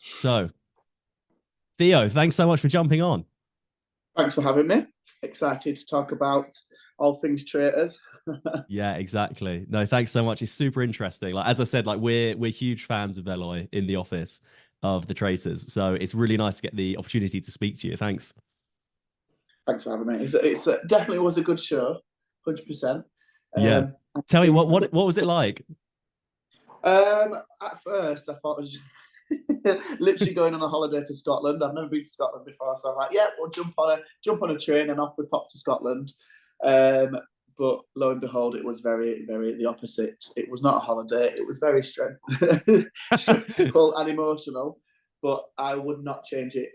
So, Theo, thanks so much for jumping on. Thanks for having me. Excited to talk about all things traitors. Yeah, exactly. No, thanks so much. It's super interesting. Like as I said, like we're huge fans of Eloy in the office of the Traitors. So it's really nice to get the opportunity to speak to you. Thanks. Thanks for having me. It's definitely was a good show, 100%. Yeah. I Tell me think what was it like? at first I thought it was literally going on a holiday to Scotland. I've never been to Scotland before, so I'm like, yeah, we'll jump on a train and off we pop to Scotland. Um, but lo and behold, it was very, very the opposite. It was not a holiday. It was very stressful and emotional. But I would not change it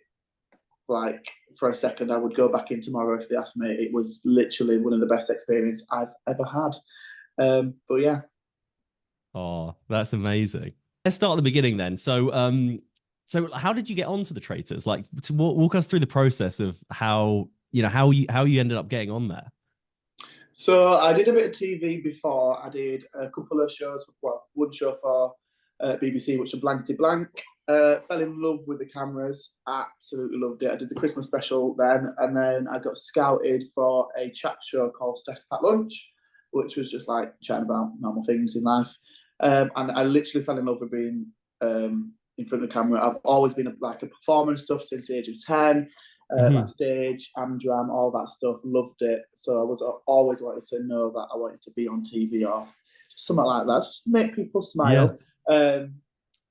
like for a second. I would go back in tomorrow if they asked me. It was literally one of the best experiences I've ever had. But yeah, Oh, that's amazing. Let's start at the beginning then. So how did you get onto the Traitors? Like to walk us through the process of how, how you ended up getting on there. so I did a bit of TV before. I did a couple of shows. Well, one show for BBC, which was Blankety Blank. Fell in love with the cameras. Absolutely loved it. I did the Christmas special then, and then I got scouted for a chat show called Stress Pack Lunch, which was just like chatting about normal things in life. And I literally fell in love with being in front of the camera. I've always been like a performer and stuff since the age of 10. Mhm. Backstage, Amdram, all that stuff. Loved it. So I was always wanted to know that I wanted to be on TV or just something like that, just to make people Yeah. smile.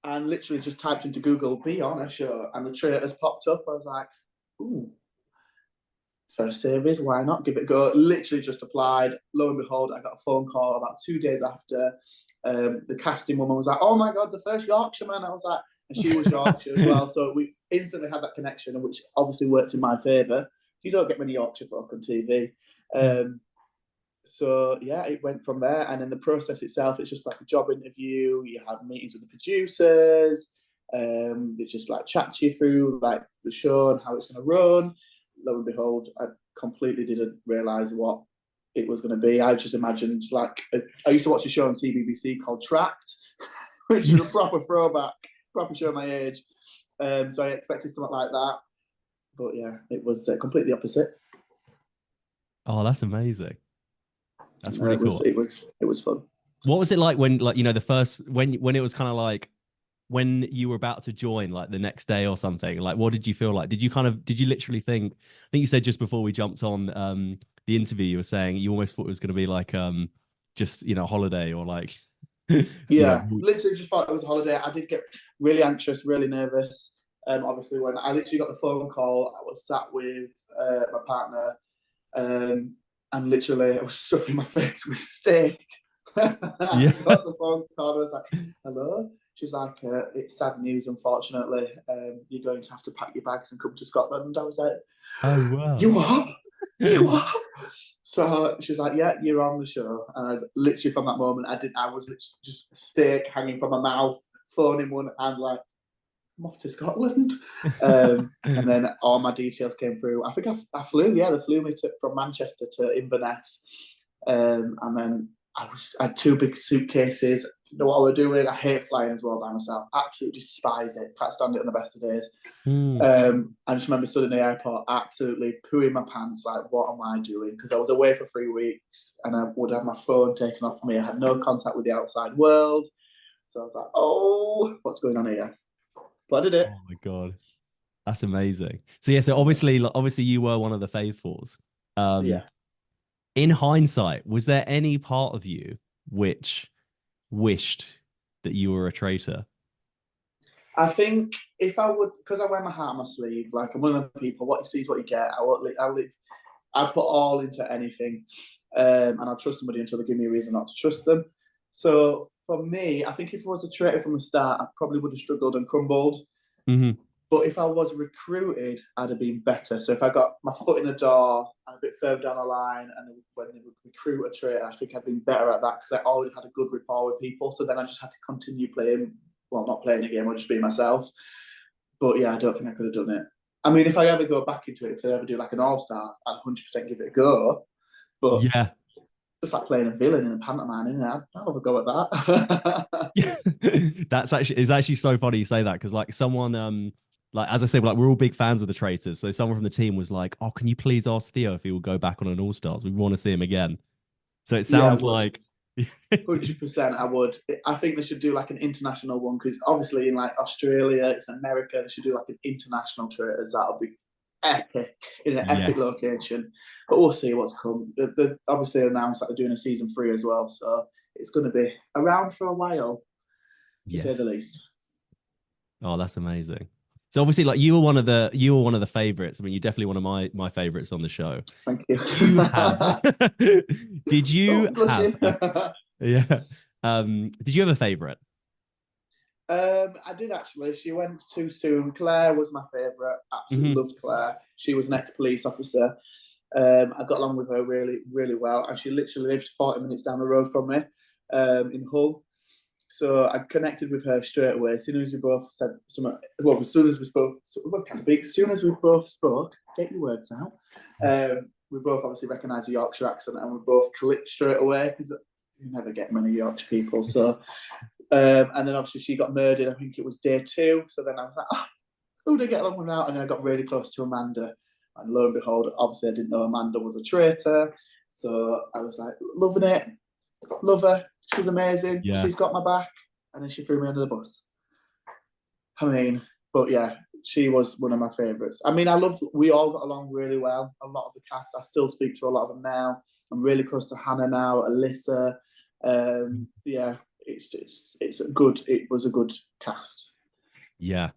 And literally just typed into Google, be on a show, and the traitors popped up. I was like, ooh, first series, why not give it a go? Literally just applied. Lo and behold, I got a phone call about 2 days after. The casting woman was like, oh my God, the first Yorkshireman. I was like, and she was Yorkshire as well. So we instantly had that connection, which obviously worked in my favour. You don't get many Yorkshire folk on TV. Um, so yeah, it went from there. And then the process itself, it's just like a job interview. You have meetings with the producers. They just like chat to you through like the show and how it's going to run. Lo and behold, I completely didn't realize what it was going to be. I just imagined I used to watch a show on CBBC called Trapped, which is a proper throwback, proper show my age. So I expected something like that, but yeah, it was completely opposite. Oh, that's amazing. That's No, really it was cool. it was it was fun. What was it like when, like, the first when it was kind of like when you were about to join, like the next day or something? Like, what did you feel like? Did you literally think? I think you said just before we jumped on the interview, you were saying you almost thought it was going to be like just holiday or like you know Yeah, literally just thought it was a holiday. I did get really anxious, really nervous. Obviously, when I literally got the phone call, I was sat with my partner, and literally I was stuffing my face with steak. I yeah. got the phone call. I was like, "Hello." She's like, "It's sad news, unfortunately. You're going to have to pack your bags and come to Scotland." I was like, Oh wow. "You what? You what?" So she's like, "Yeah, you're on the show." And I literally from that moment, I was just a steak hanging from my mouth, phone in one hand, like I'm off to Scotland. And then all my details came through. I think I flew. Yeah, they flew me from Manchester to Inverness, and then I had two big suitcases. You know what I was doing? I hate flying as well by myself. Absolutely despise it. Can't stand it on the best of days. Hmm. I just remember stood in the airport, absolutely pooing my pants, like, what am I doing? Because I was away for 3 weeks and I would have my phone taken off me. I had no contact with the outside world. So I was like, oh, what's going on here? But I did it. Oh my god, that's amazing. So yeah, so obviously you were one of the faithfuls. Um, Yeah. in hindsight, was there any part of you which wished that you were a traitor? I think if I would, because I wear my heart on my sleeve, like I'm one of the people, what you see is what you get. I put all into anything, and I'll trust somebody until they give me a reason not to trust them. So for me, I think if I was a traitor from the start, I probably would have struggled and crumbled. Hmm. But if I was recruited, I'd have been better. So if I got my foot in the door and a bit further down the line, and when they would recruit a traitor, I think I'd been better at that because I already had a good rapport with people. So then I just had to continue playing, well, not playing a game, or just being myself. But yeah, I don't think I could have done it. I mean, if I ever go back into it, if they ever do like an All Star, I'd 100% give it a go. But Yeah. just like playing a villain in a pantomime, isn't it? I'll have a go at that. Yeah, it's actually so funny you say that because like someone like as I said, like we're all big fans of the Traitors. So someone from the team was like, "Oh, can you please ask Theo if he will go back on an All Stars? We want to see him again." So it Yeah, I sounds would. like 100%, I would. I think they should do like an international one because obviously in like Australia, it's America. They should do like an international Traitors. That'll be epic in an epic yes, location. But we'll see what's come. They obviously announced that they're doing a season 3 as well, so it's going to be around for a while, to say the yes. least. Oh, that's amazing. So obviously, like you were one of the favorites. I mean, you're definitely one of my favorites on the show. Thank you. Did you have? Did Oh, you I'm have? blushing. Yeah. Did you have a favorite? I did actually. She went too soon. Claire was my favourite. Absolutely Hmm. loved Claire. She was an ex-police officer. I got along with her really, really well, and she literally lives 40 minutes down the road from me, in Hull. So I connected with her straight away. As soon as we both said something, well, as soon as we spoke, well, I can't speak. As soon as we both spoke, get your words out. We both obviously recognised the Yorkshire accent, and we both clicked straight away because you never get many Yorkshire people. So, and then obviously she got murdered. I think it was day 2. So then I was like, oh, who did I get along with now? And then I got really close to Amanda. And lo and behold, obviously I didn't know Amanda was a traitor. So I was like, loving it, love her. She's amazing. Yeah. She's got my back. And then she threw me under the bus. I mean, but yeah, she was one of my favourites. I mean, we all got along really well. A lot of the cast, I still speak to a lot of them now. I'm really close to Hannah now, Alyssa. Yeah, it was a good cast. Yeah.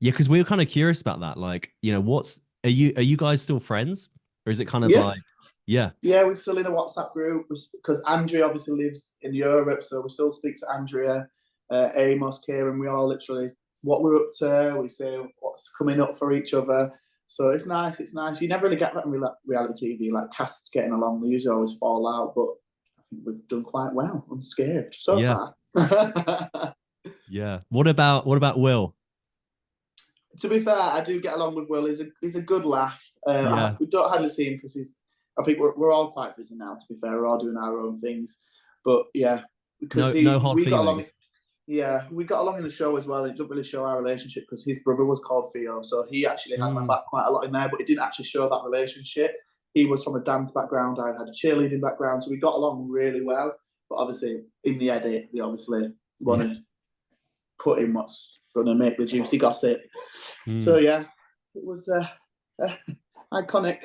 Yeah, because we were kind of curious about that. Like, what's are you guys still friends? Or is it kind of Yeah, like, yeah. yeah, we're still in a WhatsApp group because Andrea obviously lives in Europe, so we still speak to Andrea, Amos, Kieran. We all literally what we're up to. We say what's coming up for each other. So it's nice. It's nice. You never really get that in reality TV, like casts getting along. They usually always fall out, but I think we've done quite well, unscathed so Yeah. far. Yeah. What about Will? To be fair, I do get along with Will. He's a good laugh. Yeah. We don't hardly see him because he's. I think we're all quite busy now. To be fair, we're all doing our own things. But yeah, because No hard we got along. feelings. Yeah, we got along in the show as well. It didn't really show our relationship because his brother was called Theo, so he actually had my Mm, back quite a lot in there. But it didn't actually show that relationship. He was from a dance background. I had a cheerleading background, so we got along really well. But obviously, in the edit, we obviously want yeah. to put in what's going to make the juicy gossip. So Mm, yeah, it was iconic.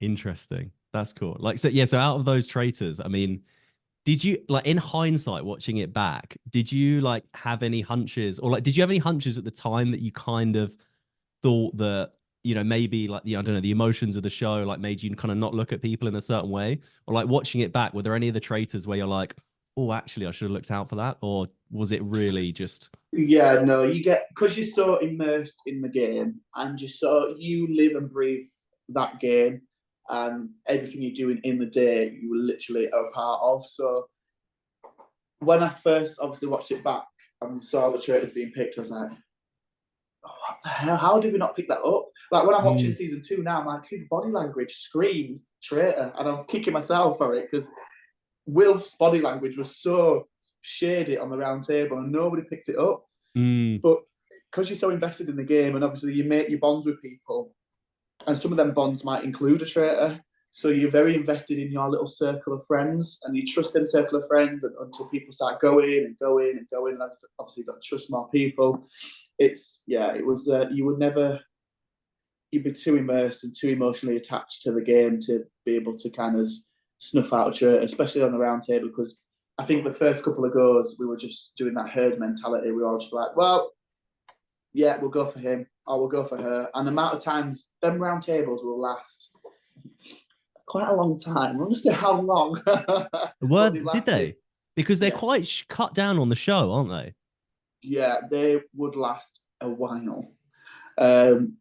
interesting. That's cool. Like, so yeah, so out of those traitors, I mean, did you like in hindsight watching it back, did you like have any hunches or like did you have any hunches at the time that you kind of thought that maybe like the I don't know the emotions of the show like made you kind of not look at people in a certain way or like watching it back were there any of the traitors where you're like, oh, actually I should have looked out for that, or was it really just Yeah, no, you get because you're so immersed in the game and you live and breathe that game and everything you're doing in the day you were literally a part of. So when I first obviously watched it back and saw the traitors being picked, I was like, oh, what the hell? How did we not pick that up? Like when I'm watching mm, season 2 now, I'm like, his body language screams traitor, and I'm kicking myself for it because Will's body language was so shady on the round table and nobody picked it up. mm, But because you're so invested in the game and obviously you make your bonds with people, and some of them bonds might include a traitor. So you're very invested in your little circle of friends and you trust them circle of friends until people start going and going and going. And obviously you've got to trust more people. It was, you would never, you'd be too immersed and too emotionally attached to the game to be able to kind of snuff out a traitor, especially on the round table, because I think the first couple of goes, we were just doing that herd mentality. We were all just like, well, yeah, we'll go for him or we'll go for her. And the amount of times them round tables will last quite a long time. I'm going to say how long, but they've did lasted. they, because they're Yeah, quite cut down on the show, aren't they? yeah, they would last a while.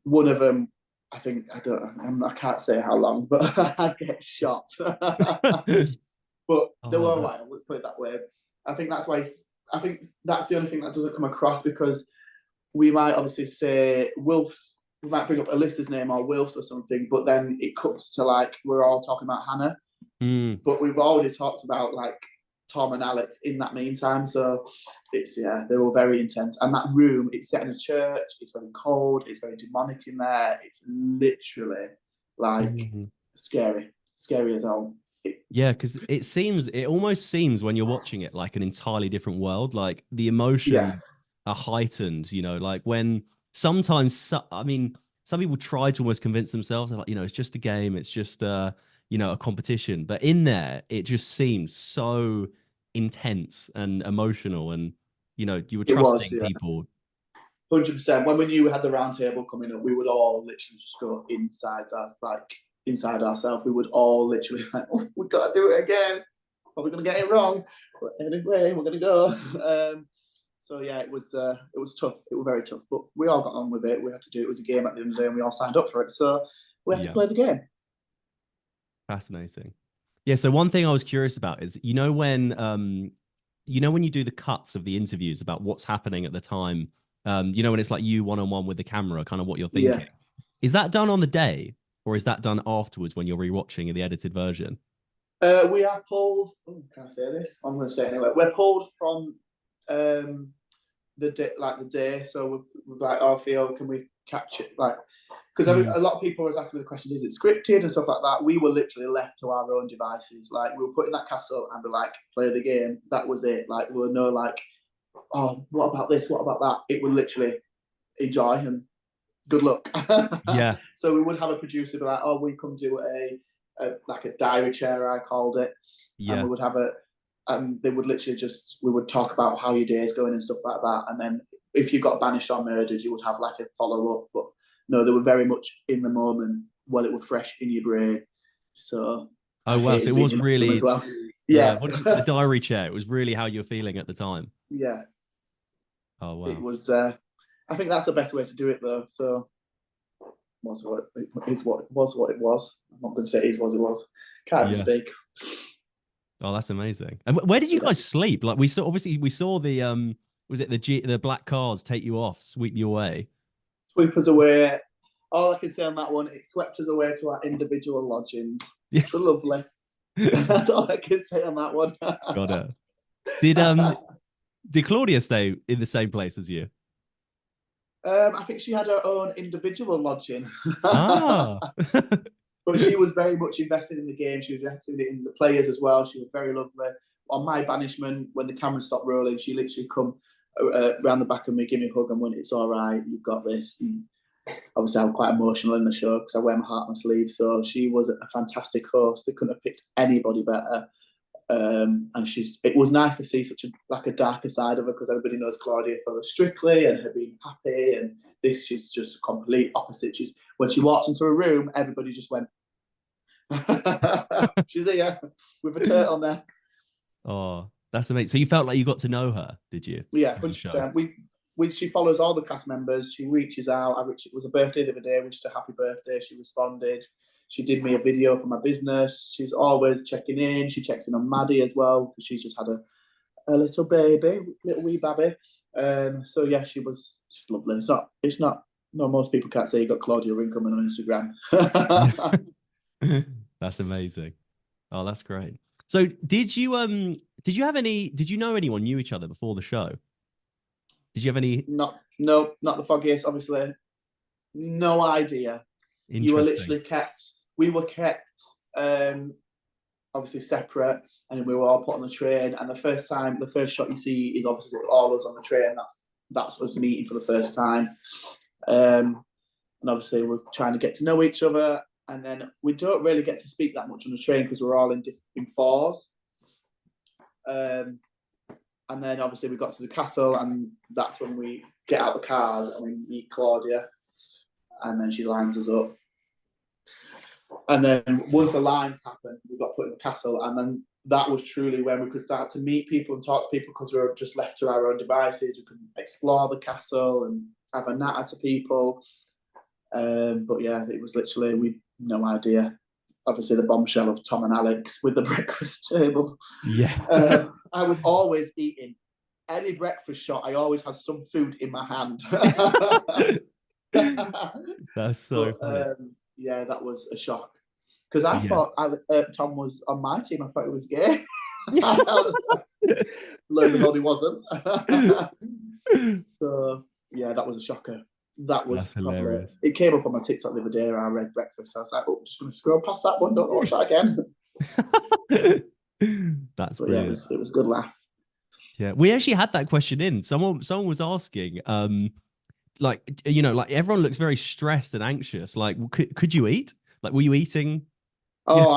One of them, I think, I can't say how long, but I'd get shot. But they Oh, were a that's while. Let's put it that way. I think that's why. I think that's the only thing that doesn't come across because we might obviously say Wilf's, we might bring up Alyssa's name or Wilf's or something, but then it cuts to like we're all talking about Hannah. but we've already talked about like Tom and Alex in that meantime. So it's, yeah, they were very intense. And that room, it's set in a church. It's very cold. It's very demonic in there. It's literally like scary as hell. Yeah, because it almost seems when you're watching it like an entirely different world. Like the Yeah, emotions are heightened, like when sometimes, I mean, some people try to almost convince themselves, they're like, it's just a game, it's just, a competition. But in there, it just seems so intense and emotional. And, you were it was. trusting Yeah, people. 100%. When we knew we had the round table coming up, we would all literally just go inside ourselves. We would all literally like, oh, we got to do it again. Are we going to get it wrong? But anyway, we're going to go. So yeah, it was tough. It was very tough, but we all got on with it. We had to do it. It was a game at the end of the day, and we all signed up for it. So we had to Yeah, play the game. fascinating. Yeah, so one thing I was curious about is, when you do the cuts of the interviews about what's happening at the time, when it's like you one on one with the camera, kind of what you're Yeah. thinking. Is that done on the day, or is that done afterwards when you're rewatching the edited version? We are pulled. Oh, can I say this? I'm going to say it anyway. We're pulled from the day. So we're like, oh, Theo, can we catch it? Like, because a lot of people was asking me the question, is it scripted and stuff like that? We were literally left to our own devices. Like, we were put in that castle and we're like, play the game. That was it. Like, we were no like, oh, what about this? What about that? It would literally enjoy and good luck. Yeah, So we would have a producer be like, oh, we come do like a diary chair, I called it, and yeah. we would have they would literally we would talk about how your day is going and stuff like that, and then if you got banished or murdered, you would have like a follow up. But no, they were very much in the moment while it was fresh in your brain. So Oh I wow, so hated it being was in that room as really, well. yeah. Yeah, What did the diary chair? It was really how you're feeling at the time. yeah, Oh it wow. was. I think that's the best way to do it though. So was what it is, what it was. I'm not going to say it is what it was. Can't Yeah. mistake. Oh, that's amazing. And where did you Yeah. guys sleep? Like we saw the was it the black cars take you off, sweep you away? Sweep us away. All I can say on that one, it swept us away to our individual lodgings, Yeah. which were lovely. That's all I can say on that one. Got it. Did Claudia stay in the same place as you? I think she had her own individual lodging. Ah. But she was very much invested in the game. She was invested in the players as well. She was very lovely. On my banishment, when the camera stopped rolling, she literally come around the back of me, give me a hug, and went, "It's all right. You've got this." And obviously, I'm quite emotional in the show because I wear my heart on my sleeve. So she was a fantastic host. They couldn't have picked anybody better. And it was nice to see such a darker side of her, because everybody knows Claudia for the Strictly and her being happy, and this, she's just complete opposite. When she walked into a room, everybody just went, she's here with a turtleneck. Oh, that's amazing. So you felt like you got to know her, did you? Yeah, Through the show. 100%. She follows all the cast members. She reaches out. It was a birthday the other day. I wished her happy birthday. She responded. She did me a video for my business. She's always checking in. She checks in on Maddie as well, because she's just had a little baby, little wee baby. So yeah, she's lovely. It's not. No, most people can't say you got Claudia Winkleman on Instagram. That's amazing. Oh, that's great. So did you know anyone knew each other before the show? Did you have any Not the foggiest. Obviously, no idea. You were interesting? literally kept. We were kept. Obviously separate, and then we were all put on the train. And the first shot you see is obviously all us on the train. That's us meeting for the first time. And obviously we're trying to get to know each other, and then we don't really get to speak that much on the train because we're all in fours. And then obviously we got to the castle, and that's when we get out the cars and we meet Claudia, and then she lines us up. And then once the lines happened, we got put in the castle, and then that was truly when we could start to meet people and talk to people, because we were just left to our own devices. We could explore the castle and have a natter to people. But yeah, it was literally, we no idea. Obviously, the bombshell of Tom and Alex with the breakfast table. Yeah. I was always eating any breakfast shot. I always had some food in my hand. That's so funny. Yeah, that was a shock, because I Yeah. thought Tom was on my team. I thought he was gay. Lo and behold, he wasn't. So yeah, that was a shocker. That was That's probably hilarious. it. Came up on my TikTok the other day. I read breakfast. So I was like, oh, I'm just going to scroll past that one. Don't watch that again. That's But yeah, brilliant. it was a good laugh. Yeah, we actually had that question in. Someone was asking, like like everyone looks very stressed and anxious. Like, could you eat? Like, were you eating? Yeah. Oh,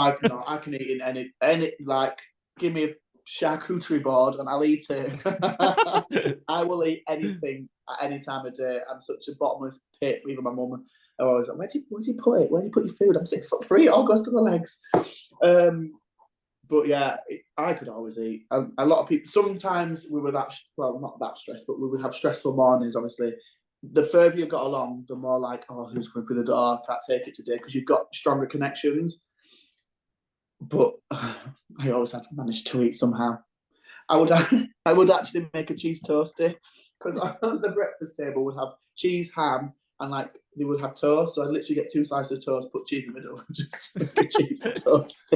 I can eat in any like. Give me a charcuterie board and I'll eat it. I will eat anything at any time of day. I'm such a bottomless pit. Even my mum are always like, where do you put it? Where do you put your food? I'm 6'3". It all goes to the legs. But yeah, I could always eat. A lot of people. Sometimes we were not that stressed, but we would have stressful mornings. Obviously, the further you got along, the more like, oh, who's coming through the door? I can't take it today because you've got stronger connections. But I always had to manage to eat somehow. I would I would actually make a cheese toasty because on the breakfast table would have cheese, ham, and like they would have toast. So I'd literally get 2 slices of toast, put cheese in the middle, and just make a cheese toast.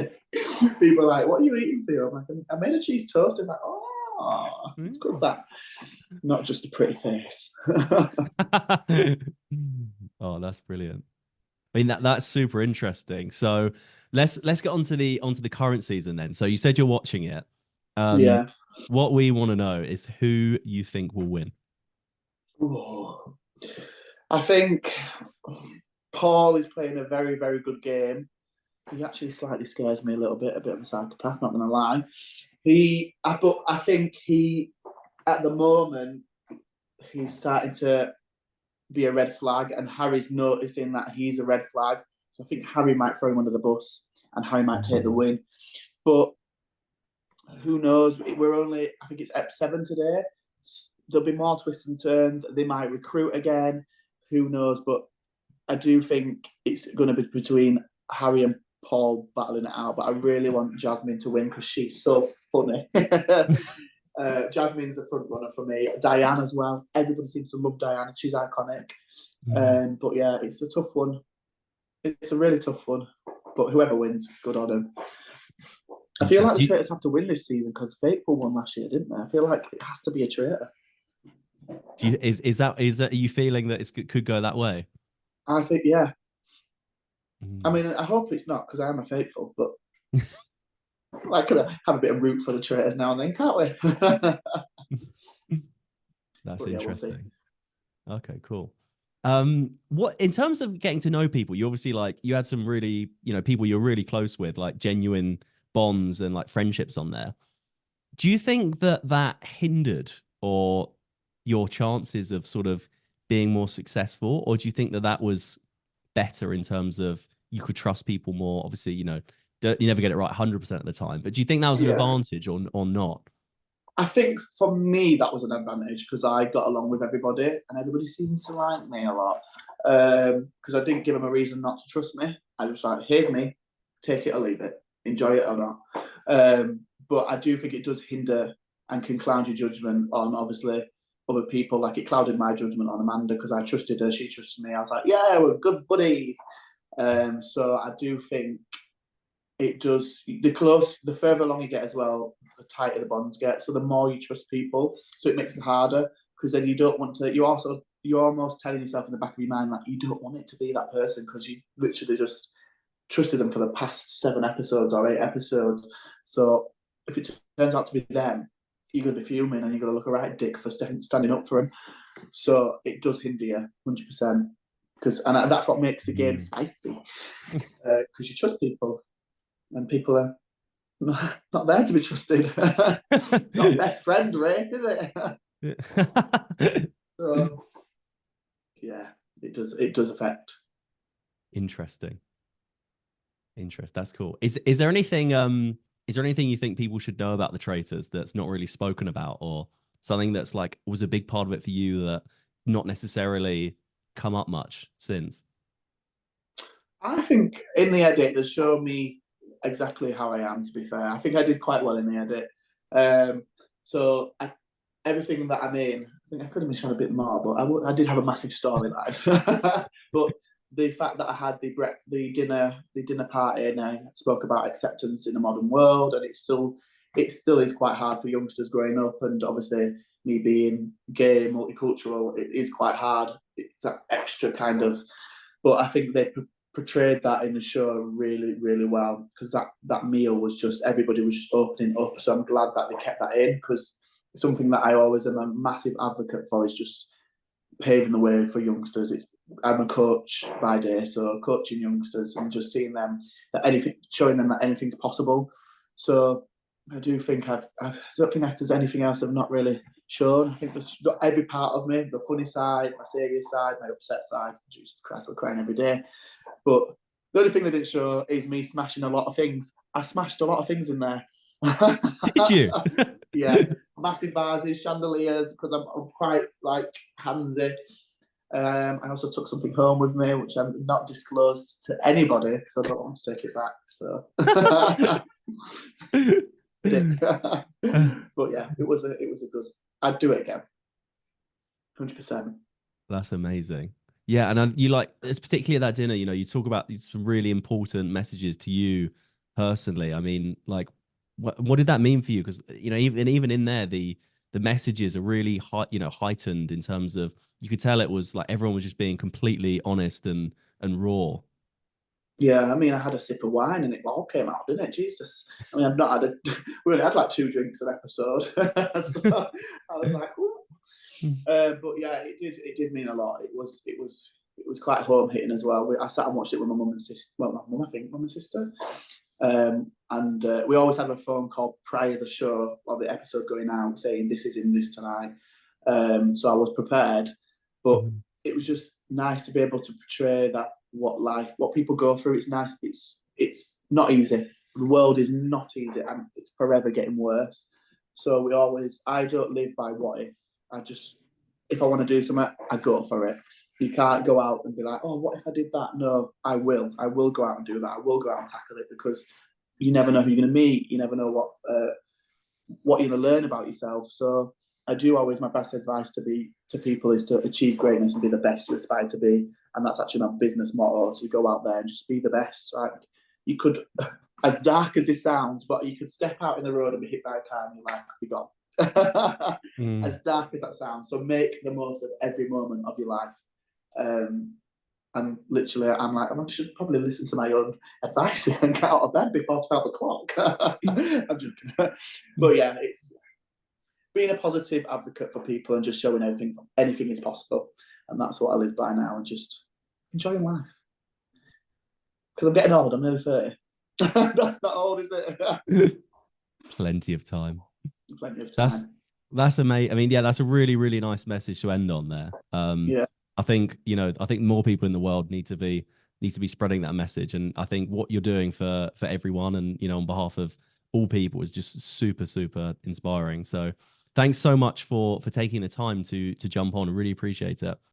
People are like, "What are you eating, Theo?" I'm like, "I made a cheese toast." And like, "Oh, it's good that, not just a pretty face." Oh, that's brilliant. I mean that's super interesting. So let's get onto the current season then. So you said you're watching it. Um, Yeah. what we want to know is who you think will win. Ooh. I think Paul is playing a very, very good game. He actually slightly scares me a bit of a psychopath, not gonna lie. But I think at the moment, he's starting to be a red flag, and Harry's noticing that he's a red flag. So I think Harry might throw him under the bus, and Harry might take the win. But who knows? I think it's Ep 7 today. There'll be more twists and turns. They might recruit again. Who knows? But I do think it's going to be between Harry and Paul battling it out. But I really want Jasmine to win because she's so funny. Jasmine's a front runner for me. Diane as well. Everybody seems to love Diane. She's iconic. But yeah, it's a tough one. It's a really tough one. But whoever wins, good on them. I feel like the Traitors have to win this season because Faithful won last year, didn't they? I feel like it has to be a traitor. Is that are you feeling that it could go that way? I think, yeah. I mean, I hope it's not because I am a Faithful, but like, could have a bit of root for the Traitors now and then, can't we? That's but, interesting. Yeah, okay, cool. What in terms of getting to know people, you obviously like you had some really, people you're really close with, like genuine bonds and like friendships on there. Do you think that hindered or your chances of sort of being more successful, or do you think that was better in terms of you could trust people more? Obviously, you never get it right 100% of the time, but do you think that was an advantage or not? I think for me that was an advantage because I got along with everybody and everybody seemed to like me a lot because I didn't give them a reason not to trust me. I was like, here's me, take it or leave it, enjoy it or not. But I do think it does hinder and can cloud your judgment on obviously other people. Like it clouded my judgment on Amanda because I trusted her, she trusted me. I was like, yeah, we're good buddies. So I do think it does. The further along you get as well, the tighter the bonds get. So the more you trust people, so it makes it harder because then you don't want to. You're almost telling yourself in the back of your mind like you don't want it to be that person because you literally just trusted them for the past 7 episodes or 8 episodes. So if it turns out to be them, you're gonna be fuming and you're gonna look a right dick for standing up for them. So it does hinder you 100%. And that's what makes the game spicy because you trust people and people are not there to be trusted. It's not best friend race, is it? So yeah, it does affect. Interesting. That's cool. Is there anything you think people should know about the Traitors that's not really spoken about, or something that's like was a big part of it for you that not necessarily come up much since? I think in the edit they showed me exactly how I am. To be fair, I think I did quite well in the edit. Everything that I'm in, I think I could have been shown a bit more, but I did have a massive storyline. But the fact that I had the dinner party, and I spoke about acceptance in the modern world, and it still is quite hard for youngsters growing up, and obviously me being gay, multicultural, it is quite hard. It's that extra kind of, but I think they portrayed that in the show really, really well, because that meal was just, everybody was just opening up. So I'm glad that they kept that in, because something that I always am a massive advocate for is just paving the way for youngsters. I'm a coach by day, so coaching youngsters and just seeing them showing them that anything's possible. So I do think I don't think there's anything else I've not really shown. I think there's got every part of me: the funny side, my serious side, my upset side. Jesus Christ, I'm crying every day. But the only thing they didn't show is me smashing a lot of things. I smashed a lot of things in there. Did you? Yeah, massive vases, chandeliers, because I'm quite like handsy. I also took something home with me, which I'm not disclosed to anybody because I don't want to take it back. So, but yeah, it was a good. I'd do it again, 100%. That's amazing. Yeah, and you like, it's particularly at that dinner, you talk about some really important messages to you personally. I mean, like, what did that mean for you? Because even in there, the messages are really heightened in terms of, you could tell it was like everyone was just being completely honest and raw. Yeah, I mean, I had a sip of wine and it all came out, didn't it? Jesus. I mean, I've not had we only had like 2 drinks an episode. So I was like, ooh. But yeah, it did mean a lot. It was quite home hitting as well. I sat and watched it with my mum and sister. Well, my mum, I think, mum and sister. And we always have a phone call prior to the show or the episode going out, saying this is in this tonight. So I was prepared, but Mhm. it was just nice to be able to portray that what people go through. It's nice. It's not easy. The world is not easy, and it's forever getting worse. So I don't live by what if. If I want to do something, I go for it. You can't go out and be like, oh, what if I did that? No, I will. I will go out and do that. I will go out and tackle it, because you never know who you're going to meet. You never know what you're going to learn about yourself. So I do always, my best advice to people is to achieve greatness and be the best you aspire to be. And that's actually my business motto, to go out there and just be the best. Like, you could, as dark as it sounds, but you could step out in the road and be hit by a car and your life could be gone. Mm. As dark as that sounds. So make the most of every moment of your life. And literally, I'm like, I should probably listen to my own advice and get out of bed before 12 o'clock. I'm joking. But yeah, it's being a positive advocate for people and just showing anything is possible. And that's what I live by now, and just enjoying life. Because I'm getting old, I'm nearly 30. That's not old, is it? Plenty of time. Plenty of That's time. that's amazing. I mean, yeah, that's a really, really nice message to end on there. Yeah. I think more people in the world need to be spreading that message. And I think what you're doing for everyone, and on behalf of all people, is just super, super inspiring. So thanks so much for taking the time to jump on. I really appreciate it.